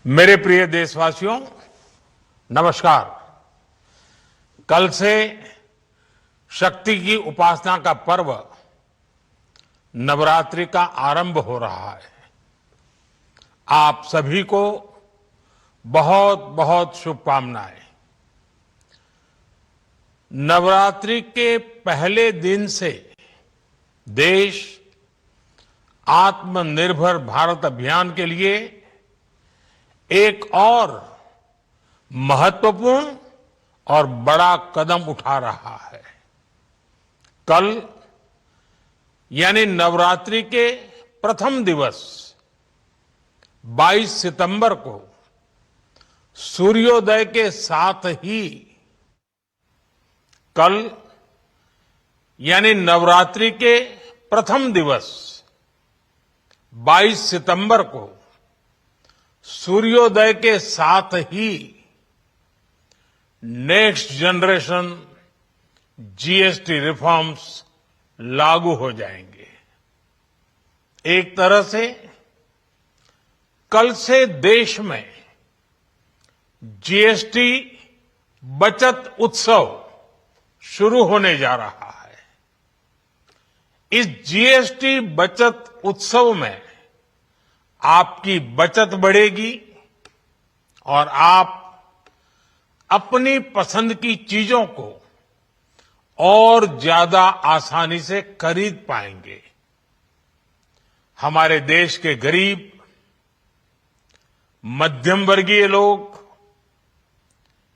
मेरे प्रिय देशवासियों, नमस्कार। कल से शक्ति की उपासना का पर्व नवरात्रि का आरंभ हो रहा है। आप सभी को बहुत बहुत शुभकामनाएं। नवरात्रि के पहले दिन से देश आत्मनिर्भर भारत अभियान के लिए एक और महत्वपूर्ण और बड़ा कदम उठा रहा है। कल यानी नवरात्रि के प्रथम दिवस 22 सितंबर को सूर्योदय के साथ ही कल यानी नवरात्रि के प्रथम दिवस 22 सितंबर को सूर्योदय के साथ ही नेक्स्ट जनरेशन जीएसटी रिफॉर्म्स लागू हो जाएंगे। एक तरह से कल से देश में जीएसटी बचत उत्सव शुरू होने जा रहा है। इस जीएसटी बचत उत्सव में आपकी बचत बढ़ेगी और आप अपनी पसंद की चीजों को और ज्यादा आसानी से खरीद पाएंगे। हमारे देश के गरीब, मध्यम वर्गीय लोग,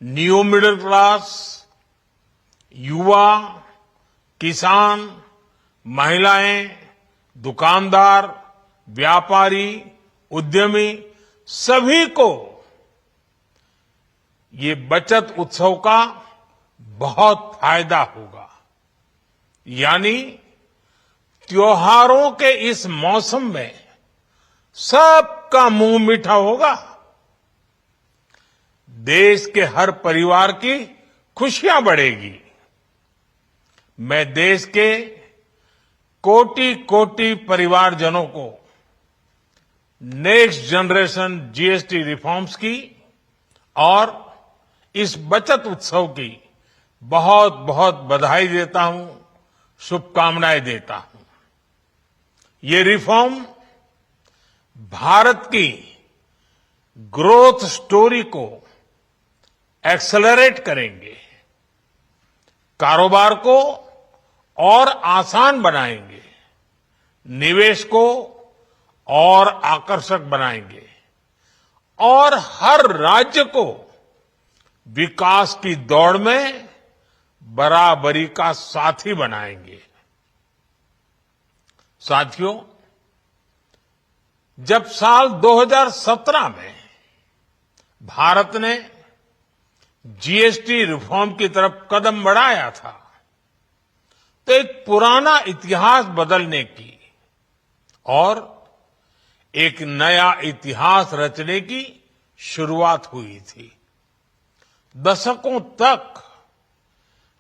न्यू मिडिल क्लास, युवा, किसान, महिलाएं, दुकानदार, व्यापारी, उद्यमी, सभी को ये बचत उत्सव का बहुत फायदा होगा। यानी त्योहारों के इस मौसम में सबका मुंह मीठा होगा। देश के हर परिवार की खुशियां बढ़ेगी। मैं देश के कोटि कोटि परिवारजनों को नेक्स्ट जनरेशन जीएसटी रिफॉर्म्स की और इस बचत उत्सव की बहुत बहुत बधाई देता हूं, शुभकामनाएं देता हूं। ये रिफॉर्म भारत की ग्रोथ स्टोरी को एक्सेलरेट करेंगे, कारोबार को और आसान बनाएंगे, निवेश को और आकर्षक बनाएंगे और हर राज्य को विकास की दौड़ में बराबरी का साथी बनाएंगे। साथियों, जब साल 2017 में भारत ने जीएसटी रिफॉर्म की तरफ कदम बढ़ाया था, तो एक पुराना इतिहास बदलने की और एक नया इतिहास रचने की शुरुआत हुई थी। दशकों तक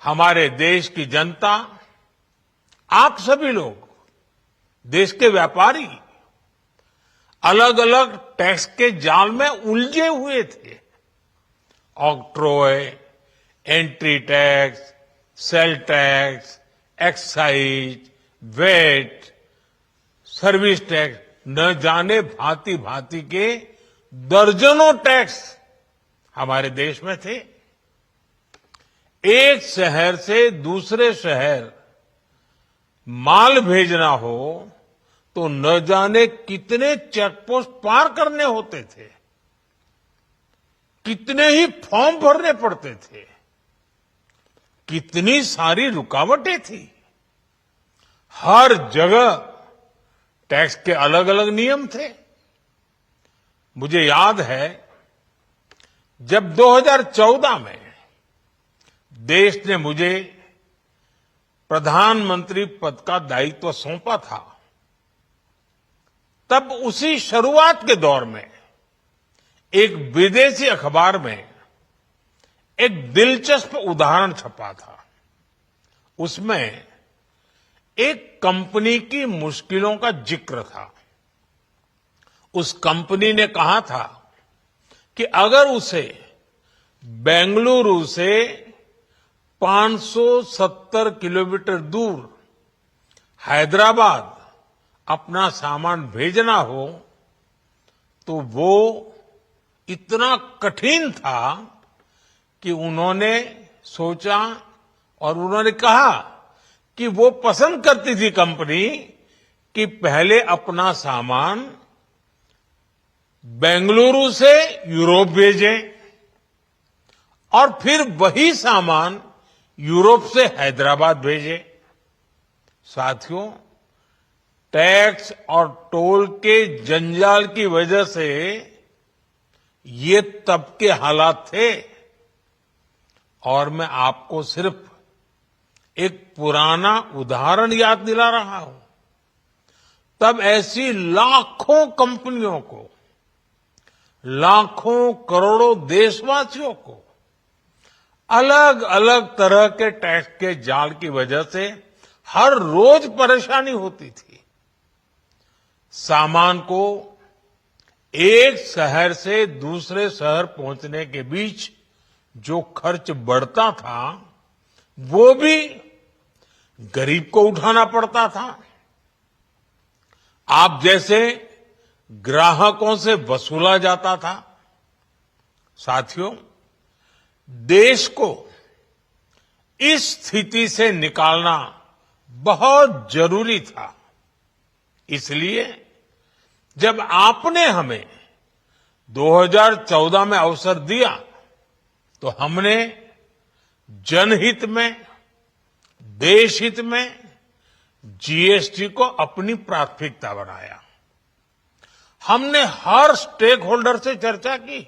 हमारे देश की जनता, आप सभी लोग, देश के व्यापारी अलग अलग टैक्स के जाल में उलझे हुए थे। Octroi, entry tax, sale tax, excise, VAT, service tax, न जाने भांति भांति के दर्जनों टैक्स हमारे देश में थे। एक शहर से दूसरे शहर माल भेजना हो तो न जाने कितने चेकपोस्ट पार करने होते थे, कितने ही फॉर्म भरने पड़ते थे, कितनी सारी रुकावटें थी। हर जगह टैक्स के अलग अलग नियम थे। मुझे याद है जब 2014 में देश ने मुझे प्रधानमंत्री पद का दायित्व सौंपा था, तब उसी शुरुआत के दौर में एक विदेशी अखबार में एक दिलचस्प उदाहरण छपा था। उसमें एक कंपनी की मुश्किलों का जिक्र था। उस कंपनी ने कहा था कि अगर उसे बेंगलुरु से 570 किलोमीटर दूर हैदराबाद अपना सामान भेजना हो तो वो इतना कठिन था कि उन्होंने सोचा और उन्होंने कहा कि वो पसंद करती थी कंपनी कि पहले अपना सामान बेंगलुरु से यूरोप भेजें और फिर वही सामान यूरोप से हैदराबाद भेजें। साथियों, टैक्स और टोल के जंजाल की वजह से ये तब के हालात थे और मैं आपको सिर्फ एक पुराना उदाहरण याद दिला रहा हूं। तब ऐसी लाखों कंपनियों को, लाखों करोड़ों देशवासियों को अलग अलग तरह के टैक्स के जाल की वजह से हर रोज परेशानी होती थी। सामान को एक शहर से दूसरे शहर पहुंचने के बीच जो खर्च बढ़ता था वो भी गरीब को उठाना पड़ता था। आप जैसे ग्राहकों से वसूला जाता था। साथियों, देश को इस स्थिति से निकालना बहुत जरूरी था। इसलिए जब आपने हमें 2014 में अवसर दिया तो हमने जनहित में, देशहित में जीएसटी को अपनी प्राथमिकता बनाया। हमने हर स्टेक होल्डर से चर्चा की।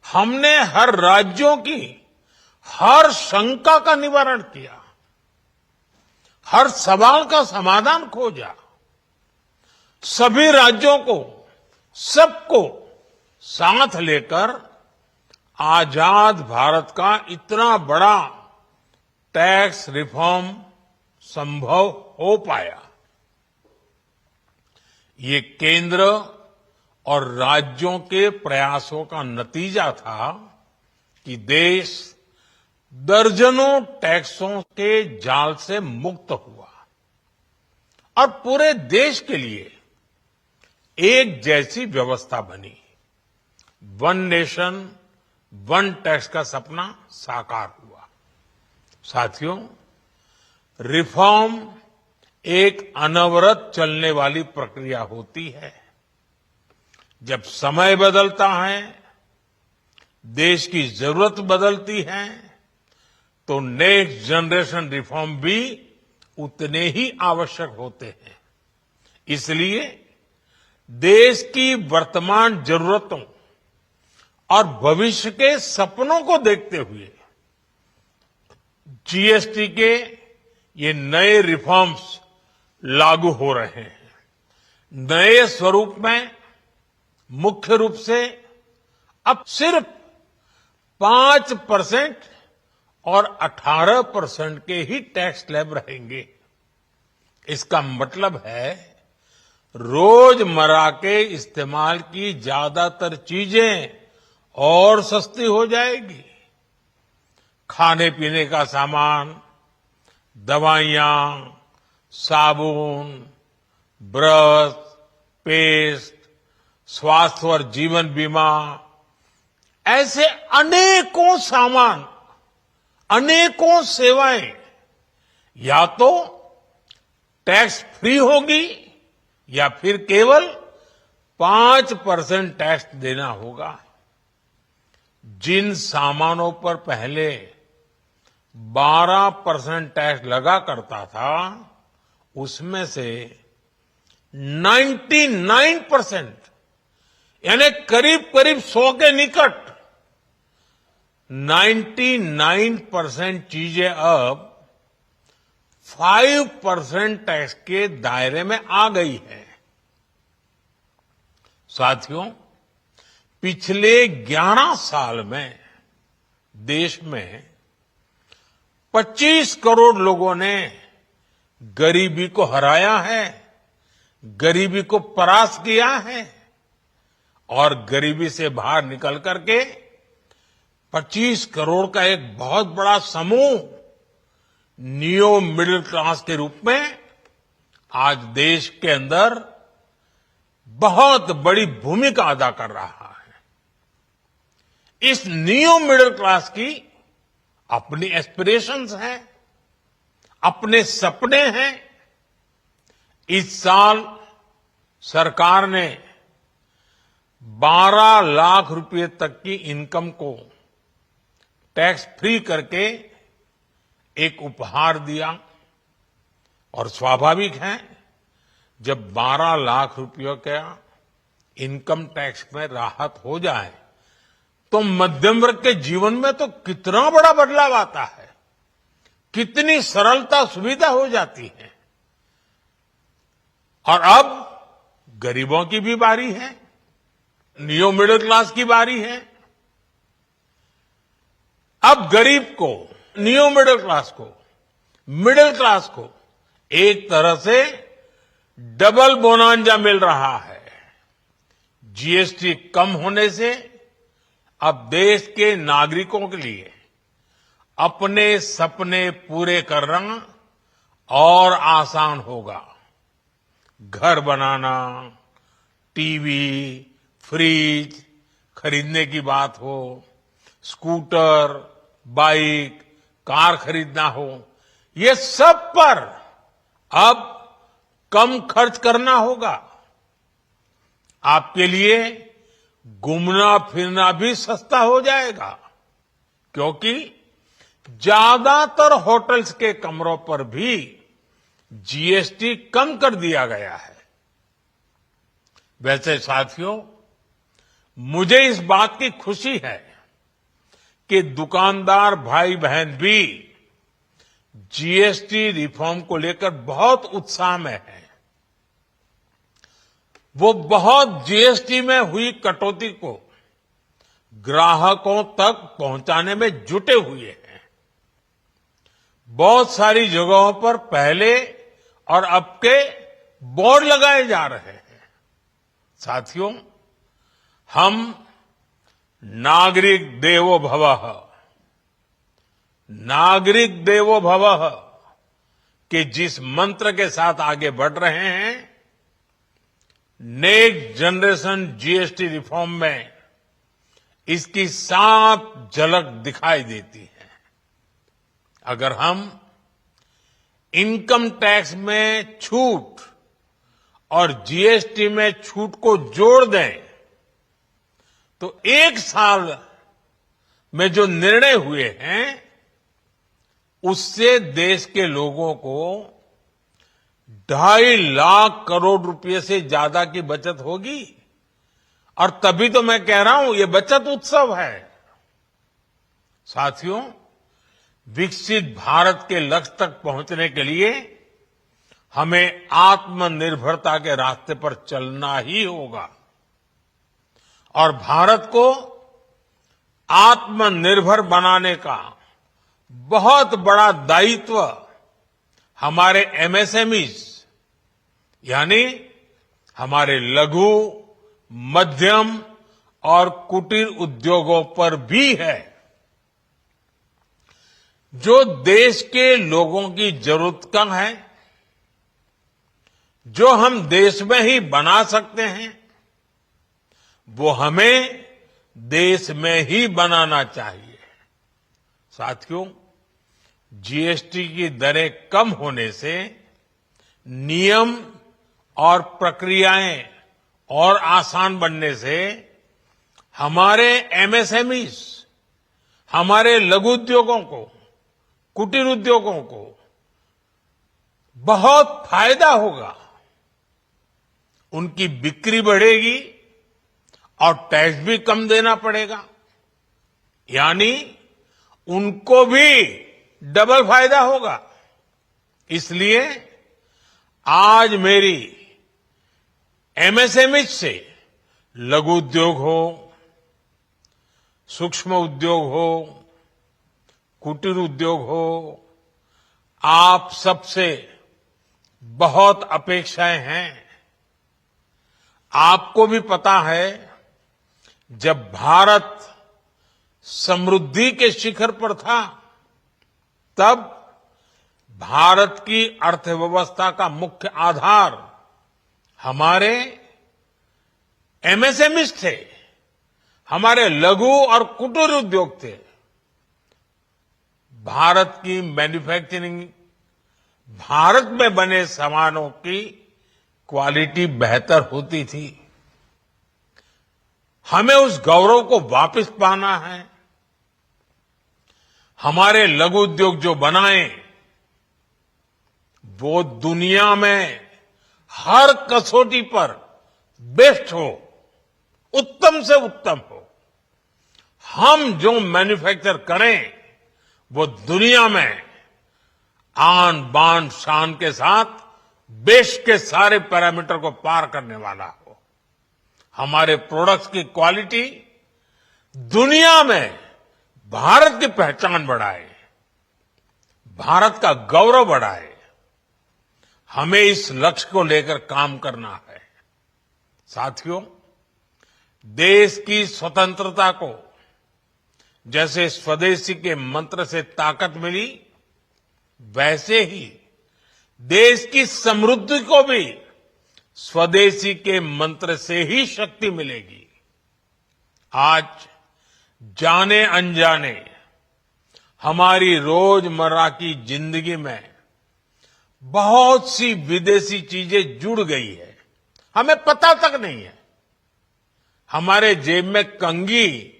हमने हर राज्यों की हर शंका का निवारण किया, हर सवाल का समाधान खोजा। सभी राज्यों को, सबको साथ लेकर आजाद भारत का इतना बड़ा टैक्स रिफॉर्म संभव हो पाया। ये केंद्र और राज्यों के प्रयासों का नतीजा था कि देश दर्जनों टैक्सों के जाल से मुक्त हुआ और पूरे देश के लिए एक जैसी व्यवस्था बनी। वन नेशन वन टैक्स का सपना साकार हुआ। साथियों, रिफॉर्म एक अनवरत चलने वाली प्रक्रिया होती है। जब समय बदलता है, देश की जरूरत बदलती है, तो नेक्स्ट जनरेशन रिफॉर्म भी उतने ही आवश्यक होते हैं। इसलिए देश की वर्तमान जरूरतों और भविष्य के सपनों को देखते हुए जीएसटी के ये नए रिफॉर्म्स लागू हो रहे हैं। नए स्वरूप में मुख्य रूप से अब सिर्फ 5% और 18% के ही टैक्स स्लैब रहेंगे। इसका मतलब है रोजमर्रा के इस्तेमाल की ज्यादातर चीजें और सस्ती हो जाएगी। खाने पीने का सामान, दवाइयां, साबुन, ब्रश, पेस्ट, स्वास्थ्य और जीवन बीमा, ऐसे अनेकों सामान, अनेकों सेवाएं या तो टैक्स फ्री होगी या फिर केवल 5% टैक्स देना होगा। जिन सामानों पर पहले 12% टैक्स लगा करता था, उसमें से 99% यानी करीब करीब 100 के निकट 99% चीजें अब 5% टैक्स के दायरे में आ गई है। साथियों, पिछले 11 साल में देश में 25 करोड़ लोगों ने गरीबी को हराया है, गरीबी को परास्त किया है और गरीबी से बाहर निकल करके 25 करोड़ का एक बहुत बड़ा समूह नियो मिडिल क्लास के रूप में आज देश के अंदर बहुत बड़ी भूमिका अदा कर रहा है। इस नियो मिडिल क्लास की अपनी एस्पिरेशंस हैं, अपने सपने हैं। इस साल सरकार ने 12 लाख रुपए तक की इनकम को टैक्स फ्री करके एक उपहार दिया और स्वाभाविक है जब 12 लाख रुपयों का इनकम टैक्स में राहत हो जाए तो मध्यम वर्ग के जीवन में तो कितना बड़ा बदलाव आता है, कितनी सरलता सुविधा हो जाती है। और अब गरीबों की भी बारी है, नियो मिडिल क्लास की बारी है। अब गरीब को, नियो मिडिल क्लास को एक तरह से डबल बोनांजा मिल रहा है। जीएसटी कम होने से अब देश के नागरिकों के लिए अपने सपने पूरे करना और आसान होगा। घर बनाना, टीवी, फ्रिज खरीदने की बात हो, स्कूटर, बाइक, कार खरीदना हो, ये सब पर अब कम खर्च करना होगा। आपके लिए घूमना फिरना भी सस्ता हो जाएगा, क्योंकि ज्यादातर होटल्स के कमरों पर भी जीएसटी कम कर दिया गया है। वैसे साथियों, मुझे इस बात की खुशी है कि दुकानदार भाई बहन भी जीएसटी रिफॉर्म को लेकर बहुत उत्साह में है। वो बहुत जीएसटी में हुई कटौती को ग्राहकों तक पहुंचाने में जुटे हुए हैं। बहुत सारी जगहों पर पहले और अब के बोर्ड लगाए जा रहे हैं। साथियों, हम नागरिक देवो भवः के जिस मंत्र के साथ आगे बढ़ रहे हैं, नेक्स्ट जनरेशन जीएसटी रिफॉर्म में इसकी साफ झलक दिखाई देती है। अगर हम इनकम टैक्स में छूट और जीएसटी में छूट को जोड़ दें तो एक साल में जो निर्णय हुए हैं उससे देश के लोगों को 2.5 लाख करोड़ रुपए से ज्यादा की बचत होगी। और तभी तो मैं कह रहा हूं ये बचत उत्सव है। साथियों, विकसित भारत के लक्ष्य तक पहुंचने के लिए हमें आत्मनिर्भरता के रास्ते पर चलना ही होगा और भारत को आत्मनिर्भर बनाने का बहुत बड़ा दायित्व हमारे एमएसएमईज यानी हमारे लघु, मध्यम और कुटीर उद्योगों पर भी है, जो देश के लोगों की जरूरत कम है, जो हम देश में ही बना सकते हैं, वो हमें देश में ही बनाना चाहिए। साथियों, जीएसटी की दरें कम होने से नियम और प्रक्रियाएं और आसान बनने से हमारे एमएसएमईज, हमारे लघु उद्योगों को, कुटीर उद्योगों को बहुत फायदा होगा। उनकी बिक्री बढ़ेगी और टैक्स भी कम देना पड़ेगा, यानी उनको भी डबल फायदा होगा। इसलिए आज मेरी एमएसएमई से लघु उद्योग हो, सूक्ष्म उद्योग हो, कुटीर उद्योग हो, आप सबसे बहुत अपेक्षाएं हैं। आपको भी पता है जब भारत समृद्धि के शिखर पर था, तब भारत की अर्थव्यवस्था का मुख्य आधार हमारे एमएसएमईज थे, हमारे लघु और कुटीर उद्योग थे। भारत की मैन्युफैक्चरिंग, भारत में बने सामानों की क्वालिटी बेहतर होती थी। हमें उस गौरव को वापस पाना है। हमारे लघु उद्योग जो बनाए, वो दुनिया में हर कसौटी पर बेस्ट हो, उत्तम से उत्तम हो। हम जो मैन्युफैक्चर करें, वो दुनिया में आन बान शान के साथ देश के सारे पैरामीटर को पार करने वाला हो। हमारे प्रोडक्ट्स की क्वालिटी दुनिया में भारत की पहचान बढ़ाए, भारत का गौरव बढ़ाए। हमें इस लक्ष्य को लेकर काम करना है। साथियों, देश की स्वतंत्रता को जैसे स्वदेशी के मंत्र से ताकत मिली, वैसे ही देश की समृद्धि को भी स्वदेशी के मंत्र से ही शक्ति मिलेगी। आज जाने अनजाने हमारी रोजमर्रा की जिंदगी में बहुत सी विदेशी चीजें जुड़ गई है, हमें पता तक नहीं है। हमारे जेब में कंघी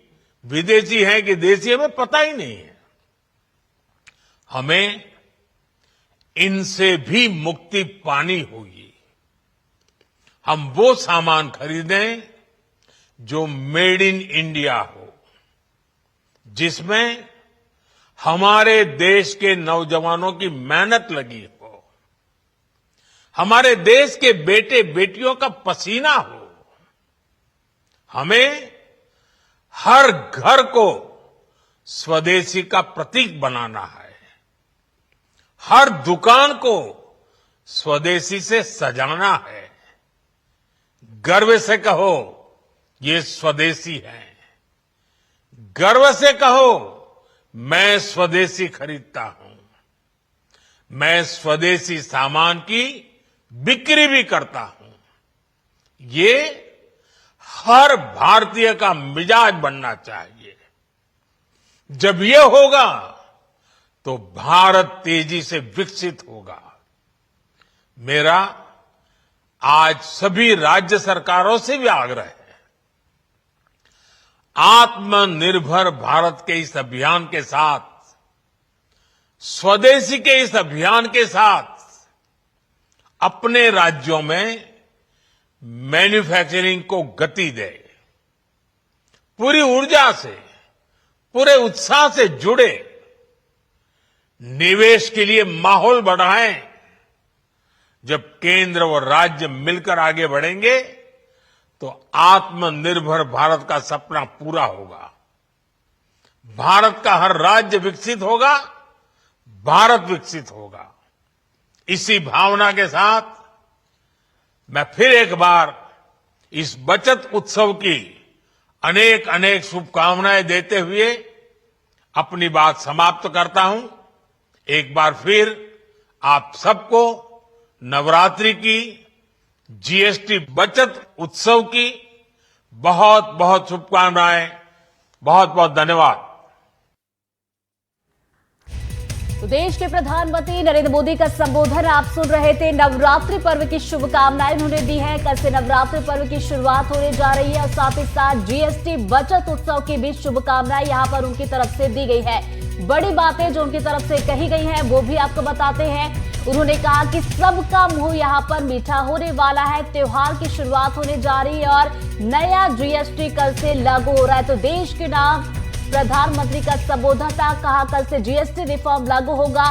विदेशी है कि देसी, हमें पता ही नहीं है। हमें इनसे भी मुक्ति पानी होगी। हम वो सामान खरीदें जो मेड इन इंडिया हो, जिसमें हमारे देश के नौजवानों की मेहनत लगी हो, हमारे देश के बेटे बेटियों का पसीना हो। हमें हर घर को स्वदेशी का प्रतीक बनाना है, हर दुकान को स्वदेशी से सजाना है। गर्व से कहो, ये स्वदेशी है। गर्व से कहो, मैं स्वदेशी खरीदता हूं। मैं स्वदेशी सामान की बिक्री भी करता हूं। ये हर भारतीय का मिजाज बनना चाहिए। जब ये होगा तो भारत तेजी से विकसित होगा। मेरा आज सभी राज्य सरकारों से भी आग्रह है, आत्मनिर्भर भारत के इस अभियान के साथ, स्वदेशी के इस अभियान के साथ अपने राज्यों में मैन्युफैक्चरिंग को गति दे। पूरी ऊर्जा से, पूरे उत्साह से जुड़े, निवेश के लिए माहौल बढ़ाएं। जब केंद्र और राज्य मिलकर आगे बढ़ेंगे तो आत्मनिर्भर भारत का सपना पूरा होगा। भारत का हर राज्य विकसित होगा, भारत विकसित होगा। इसी भावना के साथ मैं फिर एक बार इस बचत उत्सव की अनेक अनेक शुभकामनाएं देते हुए अपनी बात समाप्त करता हूं। एक बार फिर आप सबको नवरात्रि की, जीएसटी बचत उत्सव की बहुत बहुत शुभकामनाएं। बहुत बहुत धन्यवाद। तो देश के प्रधानमंत्री नरेंद्र मोदी का संबोधन आप सुन रहे थे। नवरात्रि पर्व की शुभकामनाएं उन्होंने दी है। कल से नवरात्रि पर्व की शुरुआत होने जा रही है और साथ ही साथ जीएसटी बचत उत्सव की भी शुभकामनाएं यहां पर उनकी तरफ से दी गई है। बड़ी बातें जो उनकी तरफ से कही गई हैं वो भी आपको बताते हैं। उन्होंने कहा कि सबका मुंह यहां पर मीठा होने वाला है। त्योहार की शुरुआत होने जा रही है और नया जीएसटी कल से लागू हो रहा है। तो देश के नाम प्रधानमंत्री का संबोधन था, कहा कल से जीएसटी रिफॉर्म लागू होगा।